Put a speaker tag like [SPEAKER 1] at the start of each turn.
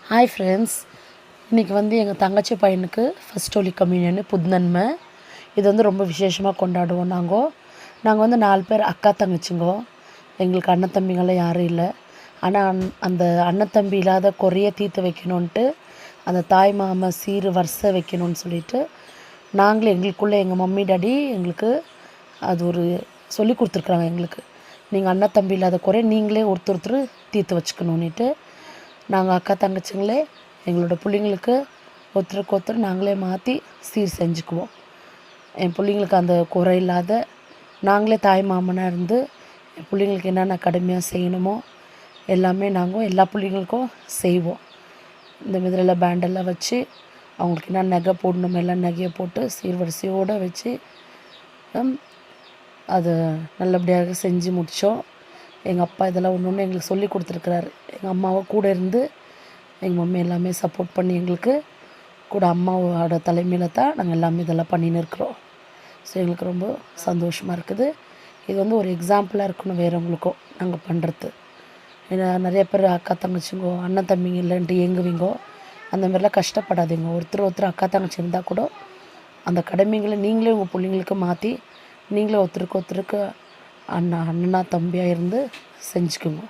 [SPEAKER 1] Hi friends, இன்றைக்கி எங்கள் தங்கச்சி பையனுக்கு ஃபஸ்ட் ஹோலி கம்யூனியன் புதுநன்மை. இது ரொம்ப விசேஷமாக கொண்டாடுவோம். நாங்கள் 4 பேர் அக்கா தங்கச்சிங்கோ. எங்களுக்கு அண்ணன் தம்பிங்கெல்லாம் யாரும் இல்லை. ஆனால் அந்த அண்ணன் தம்பி இல்லாத குறைய தீர்த்து வைக்கணுன்ட்டு அந்த தாய் மாமா சீர் வரிசை வைக்கணும்னு சொல்லிட்டு நாங்களே எங்களுக்குள்ளே எங்கள் மம்மி டாடி எங்களுக்கு அது ஒரு சொல்லி கொடுத்துருக்குறாங்க. எங்களுக்கு நீங்கள் அண்ணன் தம்பி இல்லாத குறைய நீங்களே ஒருத்தர் தீர்த்து வச்சுக்கணுன்னுட்டு நாங்கள் அக்கா தங்கச்சிங்களே எங்களோட பிள்ளைங்களுக்கு ஒருத்தருக்கு ஒருத்தர் நாங்களே மாற்றி சீர் செஞ்சுக்குவோம். என் பிள்ளைங்களுக்கு அந்த குறை இல்லாத நாங்களே தாய் மாமனாக இருந்து என் பிள்ளைங்களுக்கு என்னென்ன கடுமையாக செய்யணுமோ எல்லாமே நாங்கள் எல்லா பிள்ளைங்களுக்கும் செய்வோம். இந்த மாதிரிலாம் பேண்டெல்லாம் வச்சு அவங்களுக்கு என்ன நகை போடணுமோ எல்லாம் நகையை போட்டு சீர்வரிசையோடு வச்சு அது நல்லபடியாக செஞ்சு முடித்தோம். எங்கள் அப்பா இதெல்லாம் ஒன்று எங்களுக்கு சொல்லி கொடுத்துருக்குறாரு. எங்கள் அம்மாவை கூட இருந்து எங்கள் மம்மி எல்லாமே சப்போர்ட் பண்ணி எங்களுக்கு கூட அம்மாவோட தலைமையில் தான் நாங்கள் எல்லாமே இதெல்லாம் பண்ணின்னு இருக்கிறோம். ஸோ எங்களுக்கு ரொம்ப சந்தோஷமாக இருக்குது. இது ஒரு எக்ஸாம்பிளாக இருக்கணும் வேறவங்களுக்கும் நாங்கள் பண்ணுறது. ஏன்னா நிறைய பேர் அக்கா தங்கச்சிங்கோ அண்ணன் தம்பிங்க இல்லைன்ட்டு ஏங்குவீங்கோ. அந்த மாதிரிலாம் கஷ்டப்படாதீங்க. ஒருத்தர் அக்கா தங்கச்சி இருந்தால் கூட அந்த கடமைகளை நீங்களே உங்கள் பிள்ளைங்களுக்கு மாற்றி நீங்களே ஒருத்தருக்கு அண்ணனா தம்பியாக இருந்து செஞ்சுக்குங்க.